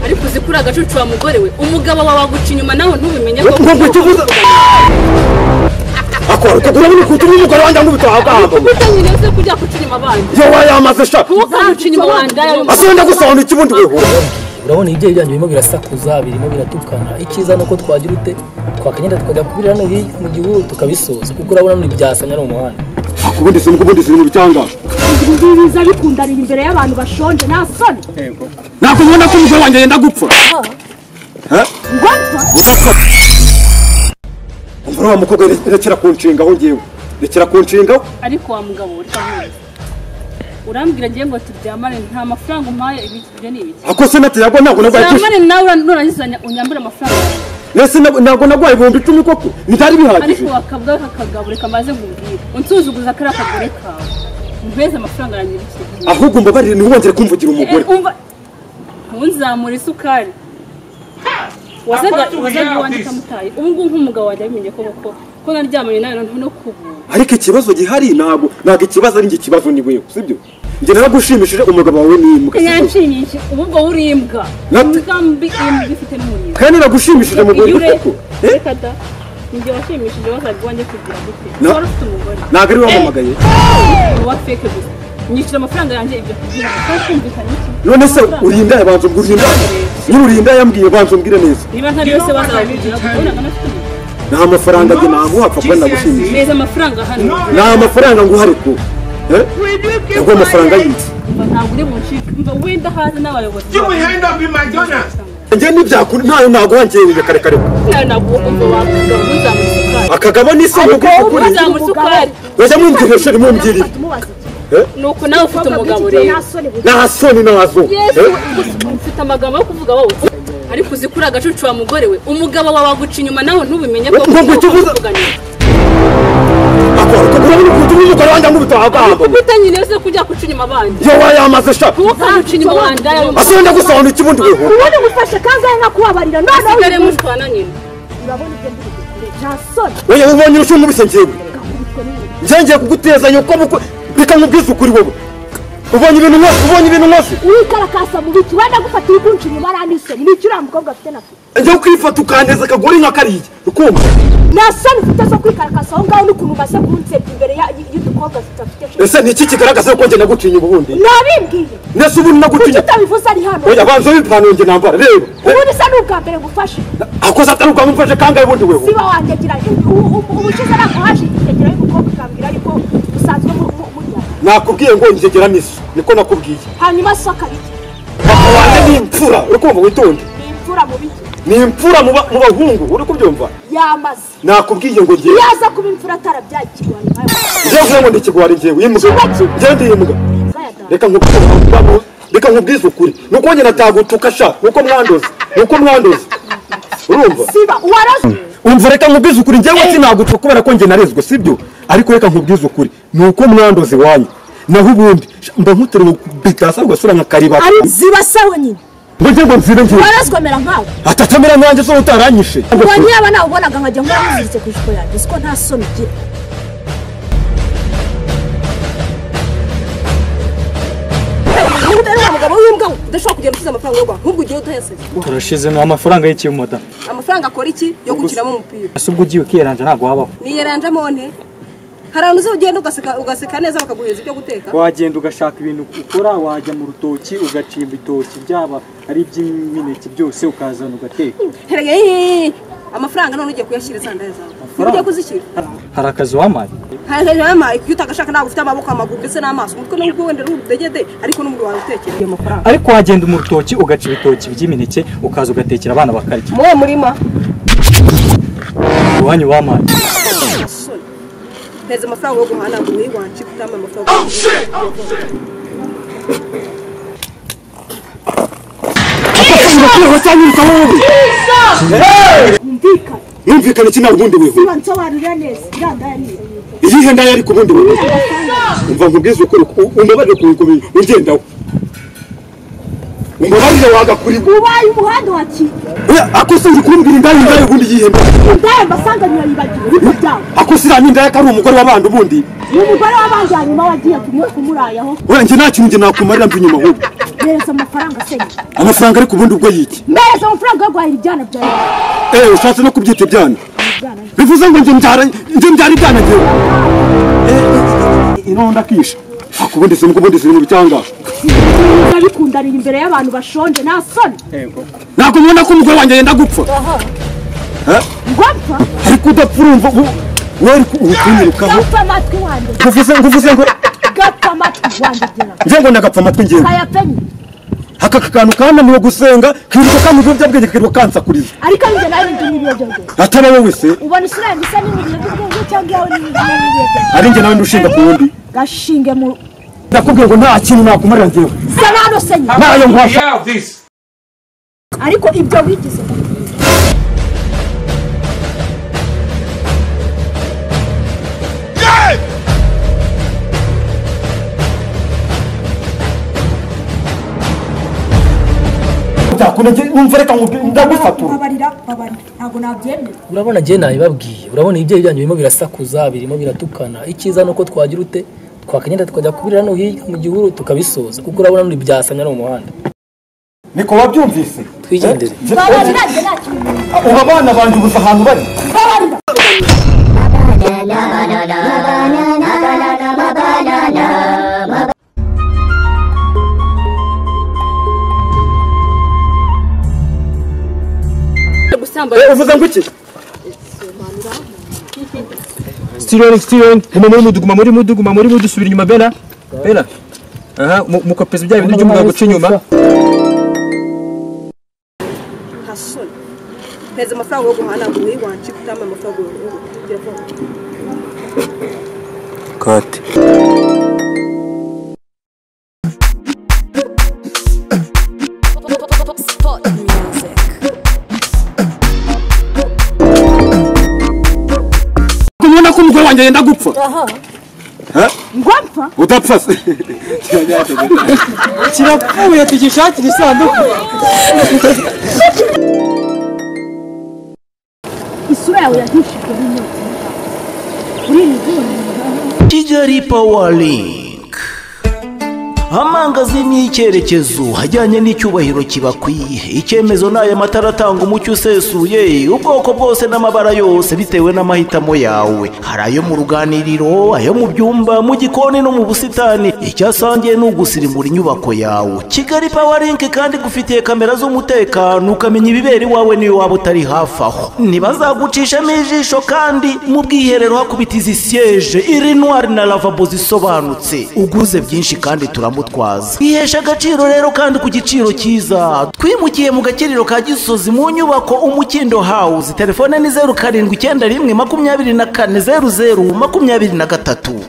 ariko uzikura agacucu wa mugore we umugabo wawe waguca inyuma nawe ntubimenye ko akora kugura kutuma umugore wanjye ngubitahaga utanyine se kujya kuca inyuma abandi yo wayamaze sha ukaca inyuma wandaya asonda gusohona ikibundi weho urabona ibyo byanjye birimo birasakuza birimo biratukana ikiza nuko twagira ute twakagenda tukajya kubirana mu gihugu tukabisoza kuko urabona muri byasanya no muhanda akubundi sinzi bitanga biza bikundanira imbere y'abantu bashonje nta soni nakubona ko umugore wanjye yenda gupfa umva wa mukobwa rekera kunshingaho ngewe rekera kunshingaho ariko wa mugabo urambwira ngiye ngo turyamane nta mafaranga umpaye ibyo ni ibiki akose natiyagwa ntabwo nagwaye turyamane nawe nurangizanya unyambura amafaranga nese ntabwo nagwaye 10,000 koko bitari bihagije ariko wakabwa kakagabure kamaze ngubwira unsuzuguza kari akagore kawe mpeze amafaranga yanjye biki ahubwo mbabarire niwongere kumvugira umugore unzamura isukari wazaga wandika mutaye ubu ngubu nk'umugabo wanjye abimenye ko naryamanye nawe no kubu ariko ikibazo gihari ntabwo ikibazo ari ikibazo ni wewe sibyo njye naragushimishije umugabo wawe ni imbwa yanshimishije ubwo uri imbwa mbi ifite n'umuriro kandi nagushimishije umugore koko reka da njye washimishije wazaga wanjye kugira gute wari ufite umugore ntabwo ari wamamagaye wa fake gusa nyishyura amafaranga yanjye ibyo kugira ngo twumvikane iki none se urinda yabanza ngurinda urinda yambwiye banza umbwire neza niba ntari yose bazabigira kubona kanafite nta mafaranga njye naguhapfa kandi nagushimishije neza amafaranga hano nta mafaranga nguhari ko ubwo amafaranga yitse ntabwo uri buncike mva wenda haza n'abayobozi njye n'ibyakuri ntayo ntabwo wangeye kare ntabwo umva wavuga uzamura akagabo n'isoko kuri uzamura isukari bajya mumbwira sheri mumbwirire nuko nawe ufite umugabo rero nta soni nazo ufite amagambo yo kuvuga wowe ariko uzikura agacucu wa mugore we umugabo wawe waguca inyuma nawe ntubimenye ko akora kugura kutuma umugore wanjye ngubitahaga utanyine se kujya kuca inyuma abandi yo wayamaze sha ukaca inyuma wandaya asonda gusohona ikibundi weho ubundi gufasha kangahe nakubabarira none usigare mushwana nyine urabona ibyo ndikugire nta soni wewe ubonye urushumu bise ngewe ngiye kugutezanya uko reka nkubwize ukuri wowe ubonye ibintu mwose wikarakasa mu biti wenda gufatira ikunci inyuma aranisoni n'icyo uriya mukobwa afite na fe njye kwifata ukanteza akagore nka kariya ukumva nta soni ufite zo kwikarakasa aho ngaho n'ukuntu umaze kunsebya imbere y'udukobwa tudafite ese ni iki kigaragaza ko njye nagucinya ubundi nabimbwiye nese ubundi nagucinya utabivuze ari hano oya banza w'ipantaro njye nambara reba ubundi se ni ubwa mbere ngufashe akoze atari ubwa mufashe kangahe ubundi wewe siba wanjye gira ubushize ntabwo haje ikitegera y'umukobwa ukambwira ariko usanzwe mujya nakubwiye ngo njegera n'iso niko nakubwiye hanyuma so akabiki papa wanjye ni imfura uri kumva witonde ni imfura mu biki ni imfura mu bahungu uri kubyumva yamaze nakubwiye ngo ngiye yaza kuba imfura atarabyaye ikigwari ngiye ngo ndikigwari ngiye yimbwa ngende yimbwa reka nkubwize ukuri nuko njye natagutuka sha nuko mwandoze urumva siba warazi umva reka nkubwize ukuri ngiye ngo sinagutuka kubera ko njye narezwe sibyo ariko reka nkubwize ukuri nuko mwandoze wanyu naho ubundi mba nkutere bitasa ugasura nka kariba ari zibasaho nyine ngo nzire ngiye warazwemera nkawe atatamera nkanjye so utaranyishe ubonye yaba nawe ubonaga nkajya nkora muziritse ku ijipo yanjye siko nta soni ugira umugabo w'imbwa udashobora kugenda usize amafaranga yo guhaha ahubwo ugiye utayasize turashize amafaranga y'iki mota amafaranga akora iki yo gukinamo umupira ese ubwo ugiye ukiyeranja ntabwo wabaho niyeranjamo nte hari ahantu uzi ugenda ugaseka neza bakaguheza ibyo guteka wagenda ugashaka ibintu ukora wajya mu rutoki ugacimba itoki byaba ari iby'imineke byose ukazana ugateka amafaranga none ugiye kuyashyira izandaya zawe ugiye kuzishyira hari akazi wamaye hari akazi wamaye iyo utagashaka ntabwo ufite amaboko amaguru ndetse n'amaso umutwe n'ubwo wenda n'udegede ariko n'umubiri wawe utekera iyo mafaranga ariko wagenda mu rutoki ugaca ibitoki by'imineke ukaza ugatekera abana bakarya muwe murima iwanyu wamaye nteze amafaranga yo guhana ngo wiwanci kutama amafaranga yumvikana iki nawe ubundi wewe nsobanurira neza irandaya niyo iyihe ndaya ariko ubundi wewe umva nkubwize ukuri umbabarire kubikomeye ungendaho umbabarire wagakuri ubaye umuhanda wa ki akose ndi kumbwira indaya ubundi yihe ndaya mbasanga ntiyayibagiwe ibyo byawe akose iranye indaya ko ari umugore w'abandi ubundi umugore w'abandi hanyuma wagiye kumurayaho njye nta kintu njye nakumarira mbi inyuma ahubwo mbereza amafaranga se amafaranga ariko ubundi ubwo yiki mbereza amafaranga yo guhahira ibyana byawe ushatse no kubyita ibyana bivuze ngo njye mbyara ibyana njyewe ironda kisha ubundi ziri mu bicyanga bikundanira imbere y'abantu bashonje nta soni ntabwo mubona ko umugore wanjye yenda gupfa ngwapfa ariko udapfa urumva wari kunyirukaho gapfa amatwi wanjye nguvuze ngo gapfa amatwi wanjye ngira ngo ndagapfa amatwi ngewe kayapenye aka kantu kananiwe gusenga kiruka kamubiyobyabwenge kiruka kansakuriza ariko njye nawe ndi n'ibiyobyabwenge ataba wowe se ubona isura yanjye isa n'ibiyobyabwenge cyangwa yawe n'ibiyobyabwenge ari njye nawe ndushinga ku wundi gashinge mu ndakubwiye ngo nta kintu nakumarira ngewe sa nano senye ntayo nkwasha ariko ibyo wigize numva reka ndagufatura babarira ntabwo nabyemera urabona njye nabibabwiye urabona ibyo byanyu birimo birasakuza birimo biratukana icyiza nuko twagira ute twakagenda tukajya kubira hano hirya mu gihuru tukabisoza kuko urabona muri byasanya no mu muhanda niko wabyumvise twigendere babarira njye nta kintu ubu abana banjye ubuze ahantu bari babarira uvuze ngo iki Steven guma muri mudu subira inyuma Bella aha mukopeza bya bintu by'umugabo guca inyuma hasoni peza amafaranga yo guhanagura iwanjye kutama amafaranga yo telefone kate kumubona ko umugore wanjye yenda gupfa ngwapfa udapfa se kirapfuye tugishakira isanduku isura yawe yahishijwe n'inyota uri izuru Kigali Power Link amangazini y'icyerekezo hajyanye n'icyubahiro kibakwiye icyemezo n'aya matara atanga umucyo usesuye ubwoko bwose n'amabara yose bitewe n'amahitamo yawe hari ayo mu ruganiriro ayo mu byumba mu gikoni no mu busitani icyasangiye ni ugusirimura inyubako yawe Kigali Power Link kandi gufitiye kamera z'umutekano ukamenya ibibera iwawe niyo waba utari hafi aho ntibazagucishamo ijisho kandi mu bwiherero hakubita izi siyeje iri noir na lavabo zisobanutse uguze byinshi kandi turamutwaza ihesha agaciro rero kandi ku giciro cyiza twimukiye mu gakiriro ka Gisozi mu nyubako Umukindo House telefone ni 0791 24 00 23